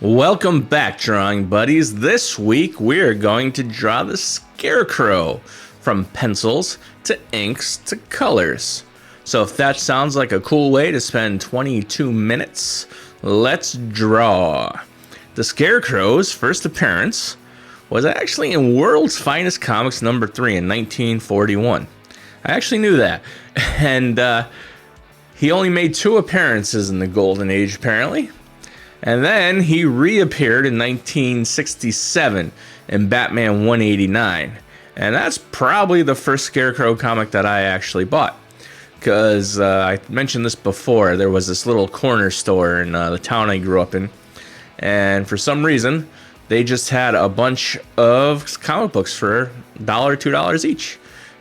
Welcome back, drawing buddies. This week we are going to draw the Scarecrow from pencils to inks to colors. So if that sounds like a cool way to spend 22 minutes, let's draw. The Scarecrow's first appearance was actually in World's Finest Comics number 3 in 1941. I actually knew that. And he only made 2 appearances in the Golden Age, apparently. And then he reappeared in 1967 in Batman 189. And that's probably the first Scarecrow comic that I actually bought. Because I mentioned this before, there was this little corner store in the town I grew up in. And for some reason, they just had a bunch of comic books for $1, $2 each.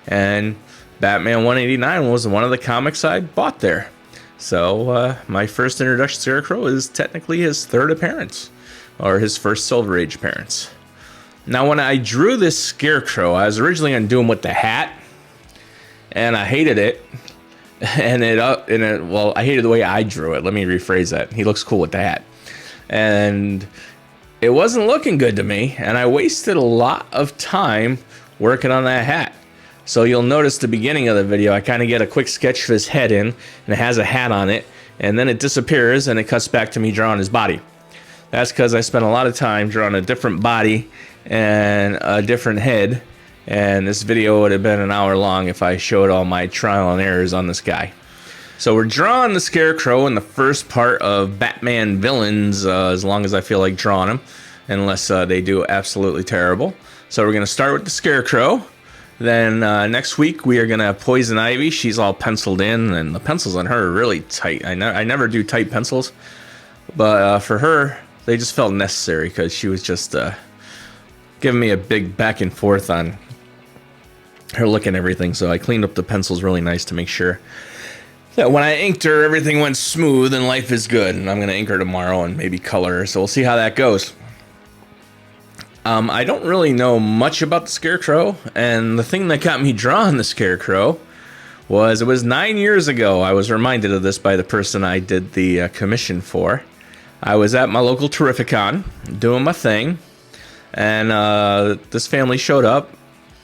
And Batman 189 was one of the comics I bought there. So my first introduction to Scarecrow is technically his 3rd appearance, or his first Silver Age appearance. Now, when I drew this Scarecrow, I was originally going to do him with the hat, and I hated it. Well, I hated the way I drew it. Let me rephrase that. He looks cool with the hat, and it wasn't looking good to me, and I wasted a lot of time working on that hat. So you'll notice the beginning of the video, I kind of get a quick sketch of his head in, and it has a hat on it, and then it disappears, and it cuts back to me drawing his body. That's because I spent a lot of time drawing a different body and a different head, and this video would have been an hour long if I showed all my trial and errors on this guy. So we're drawing the Scarecrow in the first part of Batman Villains, as long as I feel like drawing them, unless they do absolutely terrible. So we're going to start with the Scarecrow. Then next week we are going to have Poison Ivy. She's all penciled in, and the pencils on her are really tight. I never do tight pencils, but for her, they just felt necessary because she was just giving me a big back and forth on her look and everything. So I cleaned up the pencils really nice to make sure that when I inked her, everything went smooth and life is good. And I'm going to ink her tomorrow and maybe color her, so we'll see how that goes. I don't really know much about the Scarecrow, and the thing that got me drawing the Scarecrow was it was 9 years ago. I was reminded of this by the person I did the commission for. I was at my local Terrificon doing my thing, and this family showed up,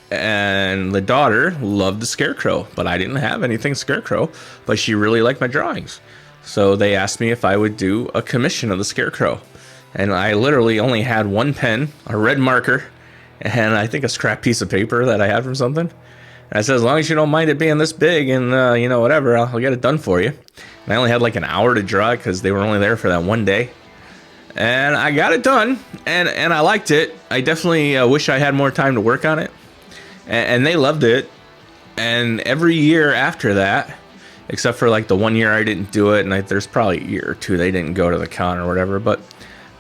and the daughter loved the Scarecrow, but I didn't have anything Scarecrow, but she really liked my drawings. So they asked me if I would do a commission of the Scarecrow. And I literally only had one pen, a red marker, and I think a scrap piece of paper that I had from something. And I said, as long as you don't mind it being this big and, whatever, I'll get it done for you. And I only had like an hour to draw it because they were only there for that one day. And I got it done, and I liked it. I definitely wish I had more time to work on it. And they loved it. And every year after that, except for like the 1 year I didn't do it, and there's probably a year or two they didn't go to the con or whatever, but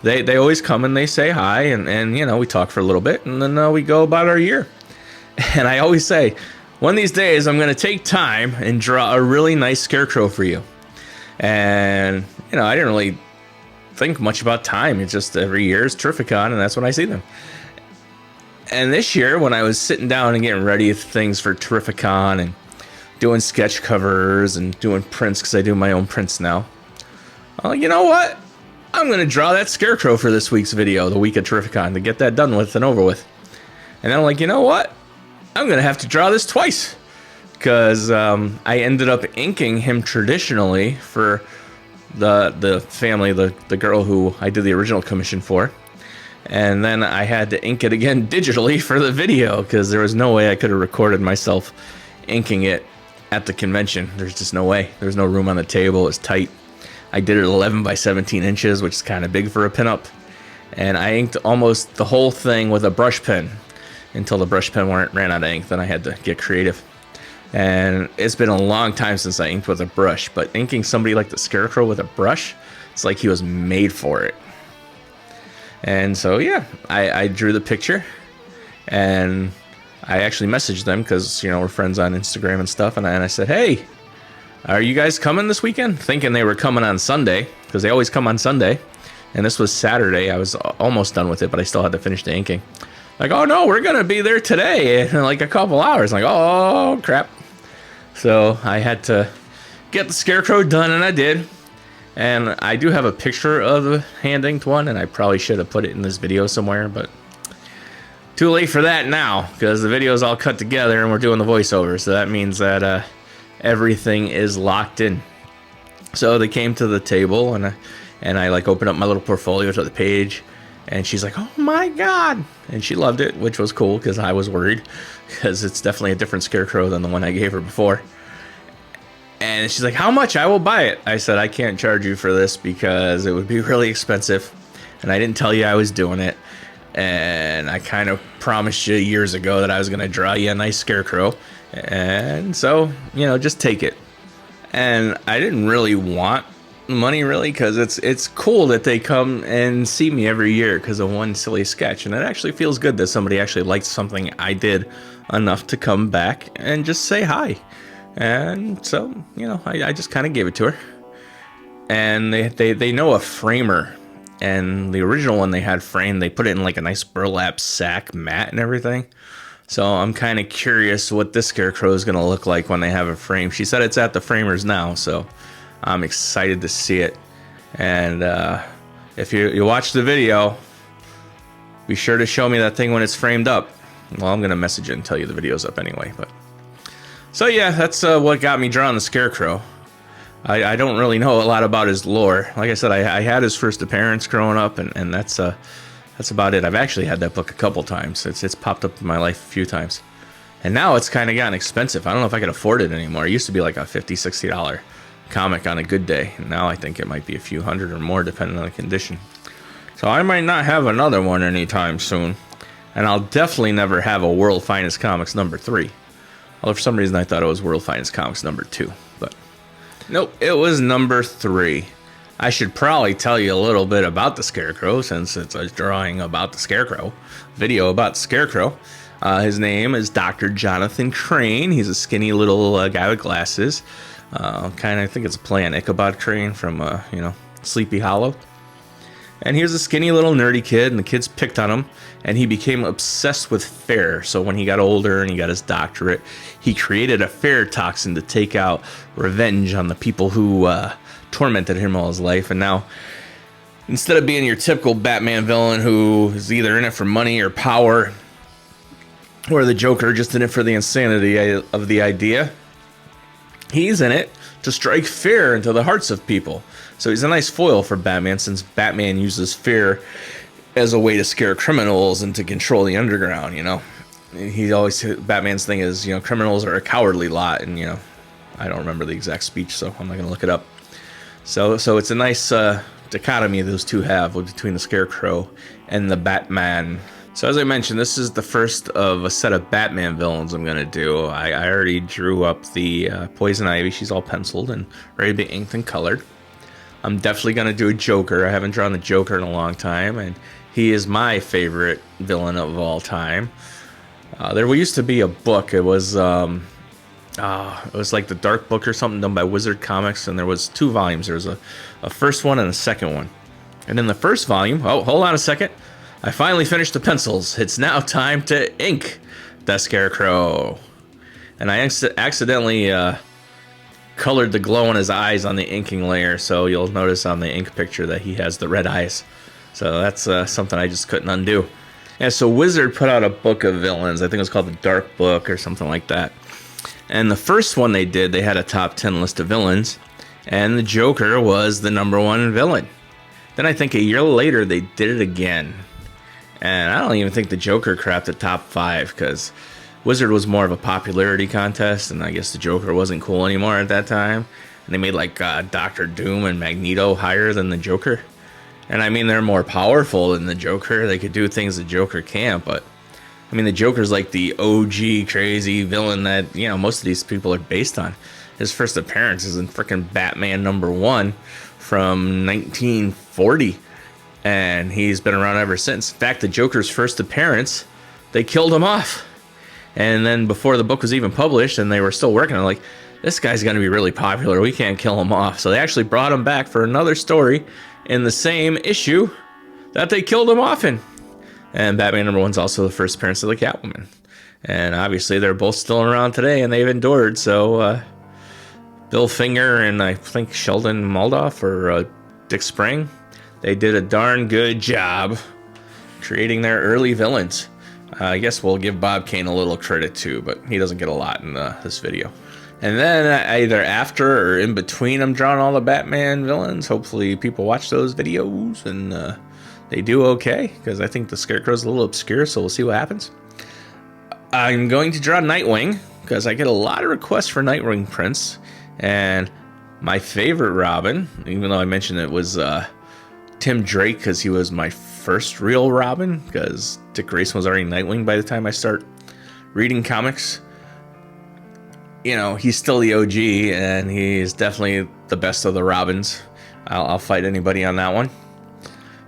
They always come and they say hi, and we talk for a little bit, and then we go about our year. And I always say, one of these days I'm going to take time and draw a really nice Scarecrow for you. And, I didn't really think much about time. It's just every year is Terrificon, and that's when I see them. And this year, when I was sitting down and getting ready things for Terrificon and doing sketch covers and doing prints, because I do my own prints now, I'm like, you know what? I'm going to draw that Scarecrow for this week's video, the week of Terrificon, to get that done with and over with. And then I'm like, you know what? I'm going to have to draw this twice. Because I ended up inking him traditionally for the family, the girl who I did the original commission for. And then I had to ink it again digitally for the video, because there was no way I could have recorded myself inking it at the convention. There's just no way. There's no room on the table. It's tight. I did it 11 by 17 inches, which is kind of big for a pinup. And I inked almost the whole thing with a brush pen until the brush pen ran out of ink. Then I had to get creative. And it's been a long time since I inked with a brush, but inking somebody like the Scarecrow with a brush, it's like he was made for it. And so, yeah, I drew the picture, and I actually messaged them because, we're friends on Instagram and stuff. And I said, hey, are you guys coming this weekend? Thinking they were coming on Sunday, because they always come on Sunday. And this was Saturday. I was almost done with it, but I still had to finish the inking. Like, oh no, we're going to be there today in like a couple hours. Like, oh crap. So I had to get the Scarecrow done, and I did. And I do have a picture of the hand-inked one, and I probably should have put it in this video somewhere, but too late for that now, because the video is all cut together and we're doing the voiceover, so that means that everything is locked in. So they came to the table, and I like opened up my little portfolio to the page, and she's like, "Oh my god!" And she loved it, which was cool because I was worried, because it's definitely a different Scarecrow than the one I gave her before. And she's like, "How much? I will buy it." I said, "I can't charge you for this because it would be really expensive, and I didn't tell you I was doing it. And I kind of promised you years ago that I was going to draw you a nice Scarecrow, and so, you know, just take it." And I didn't really want money, really, because it's cool that they come and see me every year because of one silly sketch, and it actually feels good that somebody actually liked something I did enough to come back and just say hi. And so, you know, I just kind of gave it to her. And they know a framer, and the original one they had framed, they put it in like a nice burlap sack mat and everything. So I'm kind of curious what this Scarecrow is going to look like when they have it framed. She said it's at the framers now, so I'm excited to see it. And if you watch the video, be sure to show me that thing when it's framed up. Well, I'm going to message it and tell you the video's up anyway. But so yeah, that's what got me drawing the Scarecrow. I don't really know a lot about his lore. Like I said, I had his first appearance growing up, and that's about it. I've actually had that book a couple times. It's popped up in my life a few times. And now it's kind of gotten expensive. I don't know if I could afford it anymore. It used to be like a $50, $60 comic on a good day. And now I think it might be a few hundred or more depending on the condition. So I might not have another one anytime soon. And I'll definitely never have a World Finest Comics #3. Although for some reason I thought it was World Finest Comics #2. But nope, it was #3. I should probably tell you a little bit about the Scarecrow, since it's a drawing about the Scarecrow, video about the Scarecrow. His name is Dr. Jonathan Crane. He's a skinny little guy with glasses. I think it's a play on Ichabod Crane from, Sleepy Hollow. And he was a skinny little nerdy kid, and the kids picked on him, and he became obsessed with fair. So when he got older and he got his doctorate, he created a fair toxin to take out revenge on the people who tormented him all his life. And now, instead of being your typical Batman villain who is either in it for money or power, or the Joker just in it for the insanity of the idea, he's in it to strike fear into the hearts of people. So he's a nice foil for Batman, since Batman uses fear as a way to scare criminals and to control the underground, you know. Batman's thing is, you know, criminals are a cowardly lot, and, you know, I don't remember the exact speech, so I'm not going to look it up. So it's a nice dichotomy those two have between the Scarecrow and the Batman. So as I mentioned, this is the first of a set of Batman villains I'm going to do. I already drew up the Poison Ivy. She's all penciled and ready to be inked and colored. I'm definitely going to do a Joker. I haven't drawn the Joker in a long time, and he is my favorite villain of all time. There used to be a book. It was like the Dark Book or something done by Wizard Comics, and there was 2 volumes. There was a first one and a second one. And in the first volume, oh, hold on a second. I finally finished the pencils. It's now time to ink the Scarecrow. And I accidentally colored the glow in his eyes on the inking layer, so you'll notice on the ink picture that he has the red eyes. So that's something I just couldn't undo. And so Wizard put out a book of villains. I think it was called the Dark Book or something like that. And the first one they did, they had a top 10 list of villains, and the Joker was the #1 villain. Then I think a year later they did it again. And I don't even think the Joker cracked the top 5, because Wizard was more of a popularity contest, and I guess the Joker wasn't cool anymore at that time. And they made like Dr. Doom and Magneto higher than the Joker. And I mean, they're more powerful than the Joker. They could do things the Joker can't, but I mean, the Joker's like the OG crazy villain that, you know, most of these people are based on. His first appearance is in frickin' Batman #1 from 1940. And he's been around ever since. In fact, the Joker's first appearance, they killed him off. And then before the book was even published and they were still working on it, like, this guy's going to be really popular. We can't kill him off. So they actually brought him back for another story in the same issue that they killed him off in. And Batman #1's also the first appearance of the Catwoman. And obviously they're both still around today and they've endured. So Bill Finger and I think Sheldon Moldoff or Dick Spring, they did a darn good job creating their early villains. I guess we'll give Bob Kane a little credit too, but he doesn't get a lot in this video. And then either after or in between I'm drawing all the Batman villains. Hopefully people watch those videos and they do okay, because I think the Scarecrow's a little obscure, so we'll see what happens. I'm going to draw Nightwing, because I get a lot of requests for Nightwing prints. And my favorite Robin, even though I mentioned it was Tim Drake, because he was my first real Robin, because Dick Grayson was already Nightwing by the time I start reading comics. You know, he's still the OG, and he's definitely the best of the Robins. I'll fight anybody on that one.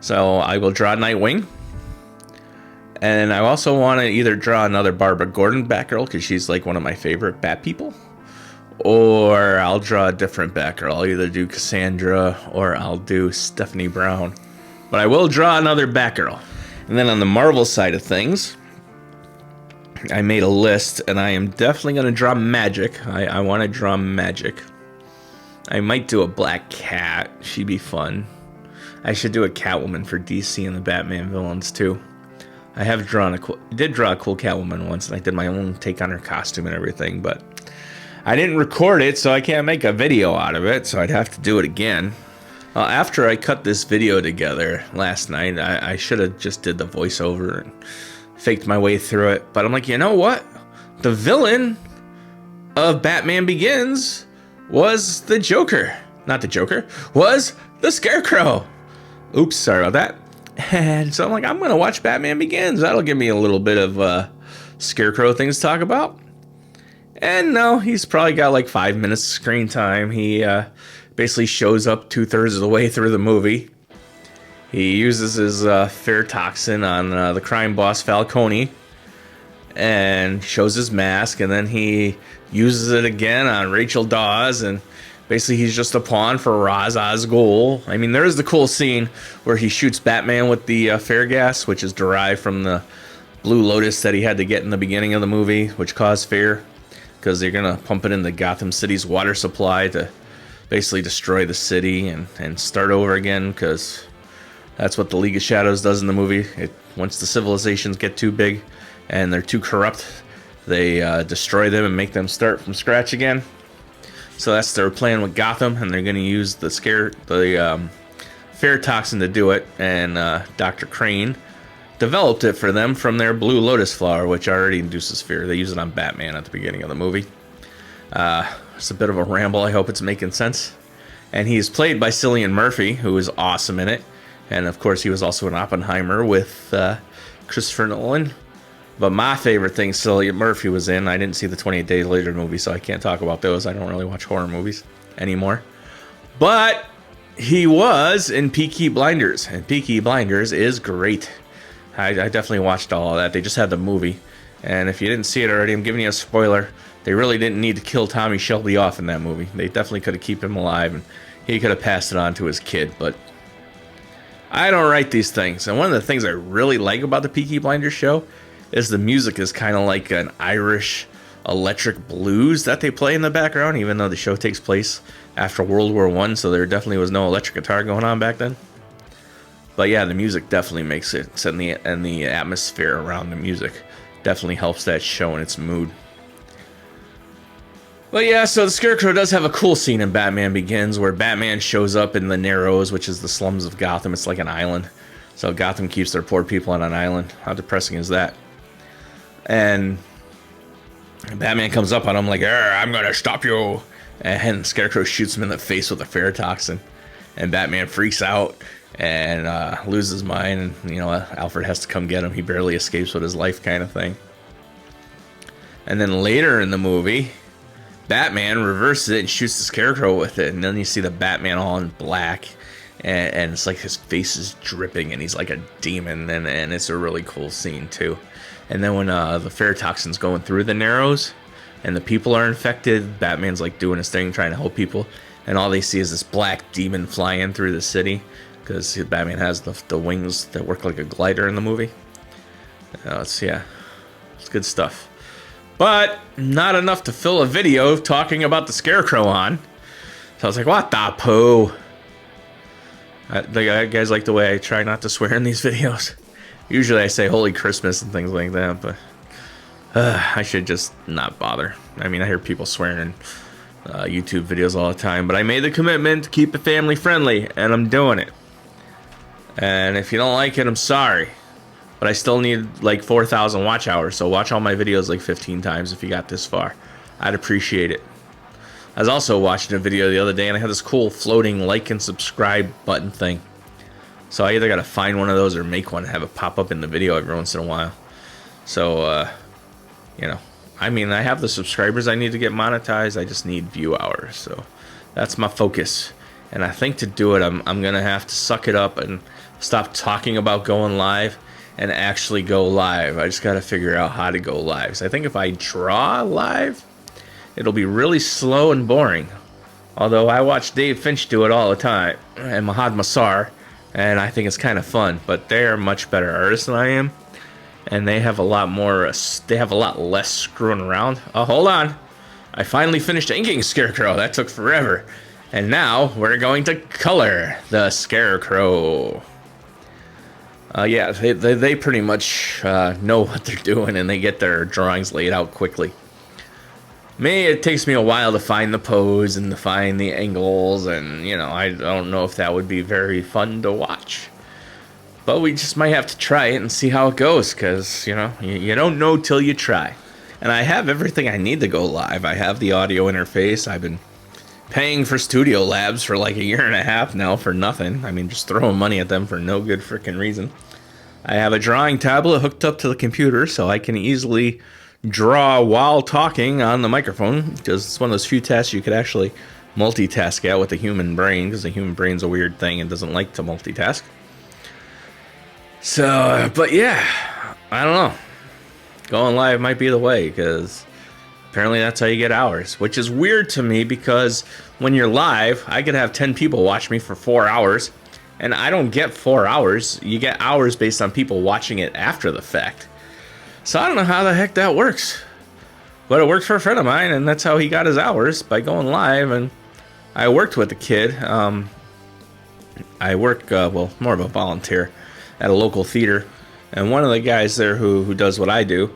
So I will draw Nightwing. And I also want to either draw another Barbara Gordon Batgirl, because she's like one of my favorite Bat people. Or I'll draw a different Batgirl. I'll either do Cassandra or I'll do Stephanie Brown. But I will draw another Batgirl. And then on the Marvel side of things, I made a list, and I am definitely going to draw Magic. I want to draw Magic. I might do a Black Cat. She'd be fun. I should do a Catwoman for DC and the Batman villains too. I have drawn did draw a cool Catwoman once, and I did my own take on her costume and everything, but I didn't record it, so I can't make a video out of it, so I'd have to do it again. After I cut this video together last night, I should have just did the voiceover and faked my way through it. But I'm like, you know what? The villain of Batman Begins was the Joker. Not the Joker. Was the Scarecrow. Oops, sorry about that. And so I'm like, I'm going to watch Batman Begins. That'll give me a little bit of Scarecrow things to talk about. And no, he's probably got like 5 minutes of screen time. He basically shows up 2/3 of the way through the movie. He uses his fear toxin on the crime boss Falcone and shows his mask, and then he uses it again on Rachel Dawes, and basically he's just a pawn for Ra's al Ghul. I mean, there is the cool scene where he shoots Batman with the fear gas, which is derived from the Blue Lotus that he had to get in the beginning of the movie, which caused fear, because they're going to pump it into Gotham City's water supply to basically destroy the city and start over again, because that's what the League of Shadows does in the movie. Once the civilizations get too big and they're too corrupt, they destroy them and make them start from scratch again. So that's their plan with Gotham, and they're going to use the fear toxin to do it. And Dr. Crane developed it for them from their Blue Lotus flower, which already induces fear. They use it on Batman at the beginning of the movie. It's a bit of a ramble. I hope it's making sense. And he's played by Cillian Murphy, who is awesome in it. And of course, he was also in Oppenheimer with Christopher Nolan. But my favorite thing Cillian Murphy was in, I didn't see the 28 Days Later movie, so I can't talk about those. I don't really watch horror movies anymore. But he was in Peaky Blinders, and Peaky Blinders is great. I definitely watched all of that. They just had the movie. And if you didn't see it already, I'm giving you a spoiler. They really didn't need to kill Tommy Shelby off in that movie. They definitely could have kept him alive, and he could have passed it on to his kid, but I don't write these things. And one of the things I really like about the Peaky Blinders show is the music is kind of like an Irish electric blues that they play in the background, even though the show takes place after World War I, so there definitely was no electric guitar going on back then. But yeah, the music definitely makes it, and the atmosphere around the music definitely helps that show in its mood. But yeah, so the Scarecrow does have a cool scene in Batman Begins where Batman shows up in the Narrows, which is the slums of Gotham. It's like an island. So Gotham keeps their poor people on an island. How depressing is that? And Batman comes up on him like, I'm going to stop you. And Scarecrow shoots him in the face with a fear toxin. And Batman freaks out and loses his mind. And, Alfred has to come get him. He barely escapes with his life, kind of thing. And then later in the movie, Batman reverses it and shoots the Scarecrow with it. And then you see the Batman all in black. And it's like his face is dripping and he's like a demon. And it's a really cool scene, too. And then when the fear toxin's going through the Narrows and the people are infected, Batman's like doing his thing, trying to help people. And all they see is this black demon flying through the city, because Batman has the wings that work like a glider in the movie. It's good stuff. But not enough to fill a video talking about the Scarecrow on. So I was like, what the poo? The guys like the way I try not to swear in these videos. Usually I say Holy Christmas and things like that, but I should just not bother. I mean, I hear people swearing in YouTube videos all the time, but I made the commitment to keep it family friendly, and I'm doing it. And if you don't like it, I'm sorry. But I still need like 4,000 watch hours, so watch all my videos like 15 times if you got this far. I'd appreciate it. I was also watching a video the other day, and I had this cool floating like and subscribe button thing. So I either got to find one of those or make one and have it pop up in the video every once in a while. So, you know, I mean, I have the subscribers I need to get monetized. I just need view hours. So that's my focus. And I think to do it, I'm going to have to suck it up and stop talking about going live and actually go live. I just got to figure out how to go live. So I think if I draw live, it'll be really slow and boring. Although I watch Dave Finch do it all the time, and Mahad Masar, and I think it's kind of fun. But they're much better artists than I am, and they have a lot more. They have a lot less screwing around. Oh, hold on! I finally finished inking Scarecrow. That took forever, and now we're going to color the Scarecrow. Yeah, they pretty much know what they're doing, and they get their drawings laid out quickly. Me, it takes me a while to find the pose and to find the angles, and, you know, I don't know if that would be very fun to watch. But we just might have to try it and see how it goes, because, you know, you don't know till you try. And I have everything I need to go live. I have the audio interface. I've been paying for Studio Labs for like a year and a half now for nothing. I mean, just throwing money at them for no good freaking reason. I have a drawing tablet hooked up to the computer, so I can easily draw while talking on the microphone, because it's one of those few tasks you could actually multitask at with the human brain, because the human brain's a weird thing and doesn't like to multitask. So, but yeah, I don't know. Going live might be the way, because apparently that's how you get hours, which is weird to me, because when you're live, I could have 10 people watch me for 4 hours, and I don't get 4 hours. You get hours based on people watching it after the fact. So I don't know how the heck that works, but it worked for a friend of mine, and that's how he got his hours, by going live. And I worked with a kid. I work, well, more of a volunteer at a local theater, and one of the guys there who does what I do,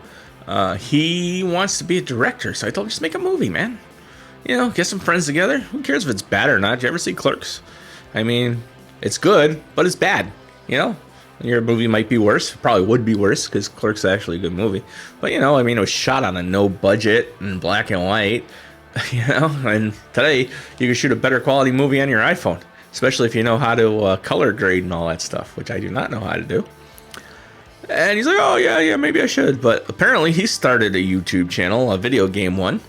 he wants to be a director. So I told him, just make a movie, man. You know, get some friends together. Who cares if it's bad or not? Did you ever see Clerks? I mean, it's good, but it's bad, you know? Your movie might be worse. Probably would be worse, because Clerks is actually a good movie. But, you know, I mean, it was shot on a no budget and black and white, you know? And today, you can shoot a better quality movie on your iPhone, especially if you know how to color grade and all that stuff, which I do not know how to do. And he's like, oh, yeah, maybe I should. But apparently, he started a YouTube channel, a video game one,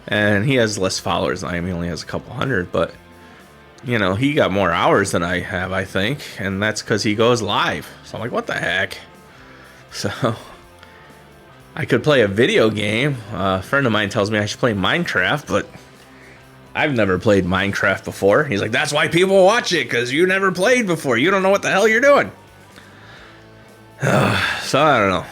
and he has less followers than I am. He only has a couple hundred, but you know, he got more hours than I have, I think, and that's because he goes live. So I'm like, what the heck? So I could play a video game. A friend of mine tells me I should play Minecraft, but I've never played Minecraft before. He's like, that's why people watch it, because you never played before. You don't know what the hell you're doing. So I don't know.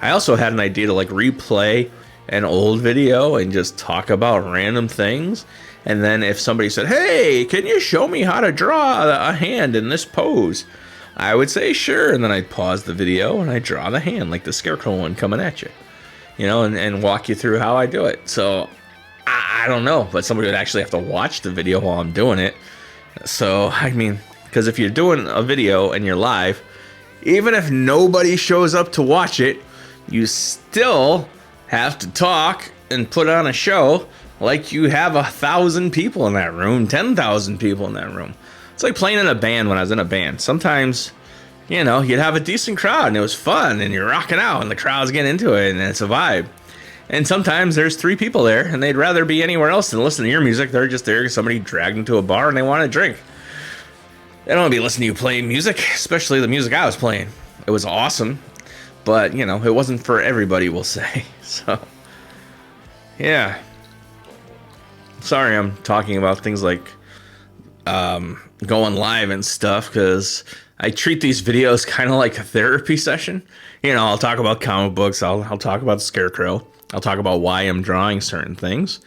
I also had an idea to like replay an old video and just talk about random things. And then if somebody said, hey, can you show me how to draw a hand in this pose? I would say, sure. And then I'd pause the video and I'd draw the hand, like the Scarecrow one coming at you, you know, and walk you through how I do it. So I don't know, but somebody would actually have to watch the video while I'm doing it. So, I mean, because if you're doing a video and you're live, even if nobody shows up to watch it, you still have to talk and put on a show like you have 1,000 people in that room, 10,000 people in that room. It's like playing in a band when I was in a band. Sometimes, you know, you'd have a decent crowd and it was fun and you're rocking out and the crowd's getting into it and it's a vibe. And sometimes there's 3 people there and they'd rather be anywhere else than listen to your music. They're just there because somebody dragged them to a bar and they want to drink. They don't want to be listening to you play music, especially the music I was playing. It was awesome, but, you know, it wasn't for everybody, we'll say. So, yeah. Sorry I'm talking about things like going live and stuff, because I treat these videos kind of like a therapy session. You know, I'll talk about comic books, I'll talk about the Scarecrow, I'll talk about why I'm drawing certain things.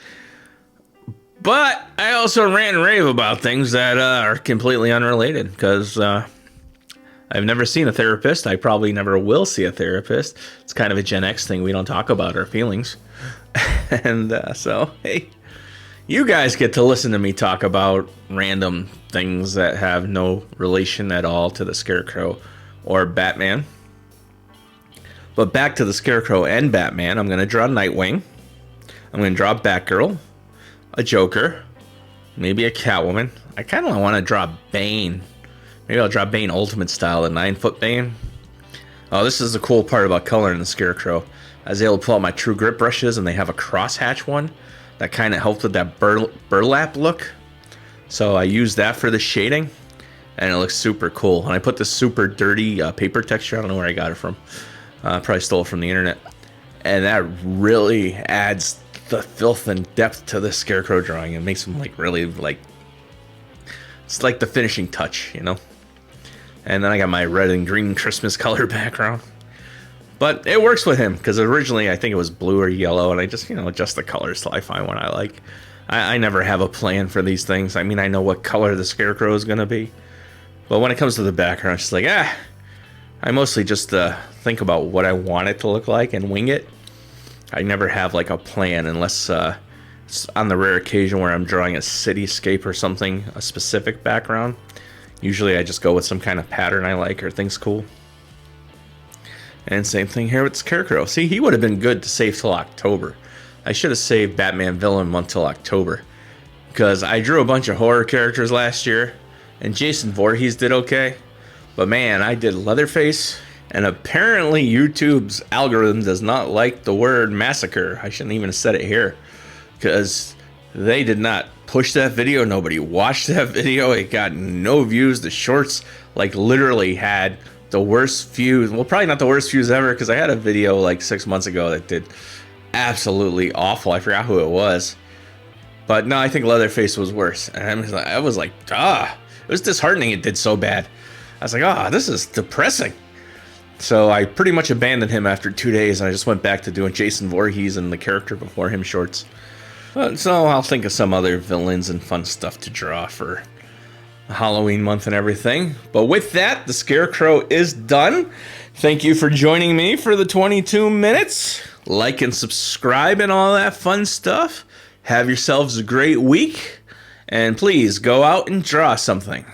But I also rant and rave about things that are completely unrelated because I've never seen a therapist. I probably never will see a therapist. It's kind of a Gen X thing. We don't talk about our feelings. And so, hey, you guys get to listen to me talk about random things that have no relation at all to the Scarecrow or Batman. But back to the Scarecrow and Batman, I'm going to draw Nightwing. I'm going to draw Batgirl, a Joker, maybe a Catwoman. I kind of want to draw Bane. Maybe I'll draw Bane Ultimate Style, the 9-foot Bane. Oh, this is the cool part about coloring the Scarecrow. I was able to pull out my True Grit brushes, and they have a crosshatch one that kind of helped with that burlap look. So I used that for the shading, and it looks super cool. And I put this super dirty paper texture. I don't know where I got it from. Probably stole it from the internet. And that really adds the filth and depth to the Scarecrow drawing. It makes him like really like, it's like the finishing touch, you know. And then I got my red and green Christmas color background. But it works with him because originally I think it was blue or yellow, and I just, you know, adjust the colors till I find what I like. I never have a plan for these things. I mean, I know what color the Scarecrow is going to be. But when it comes to the background, it's just like, I mostly just think about what I want it to look like and wing it. I never have like a plan unless it's on the rare occasion where I'm drawing a cityscape or something, a specific background. Usually I just go with some kind of pattern I like or thing's cool. And same thing here with Scarecrow. See, he would have been good to save till October. I should have saved Batman Villain Month till October. Because I drew a bunch of horror characters last year, and Jason Voorhees did okay. But man, I did Leatherface, and apparently YouTube's algorithm does not like the word massacre. I shouldn't even have said it here. Because they did not push that video. Nobody watched that video. It got no views. The shorts like literally had the worst views. Well, probably not the worst views ever, because I had a video like 6 months ago that did absolutely awful. I forgot who it was. But no, I think Leatherface was worse. And I was like, it was disheartening it did so bad. I was like, this is depressing. So I pretty much abandoned him after 2 days, and I just went back to doing Jason Voorhees and the character before him shorts. So I'll think of some other villains and fun stuff to draw for Halloween month and everything. But with that, the Scarecrow is done. Thank you for joining me for the 22 minutes. Like and subscribe and all that fun stuff. Have yourselves a great week. And please go out and draw something.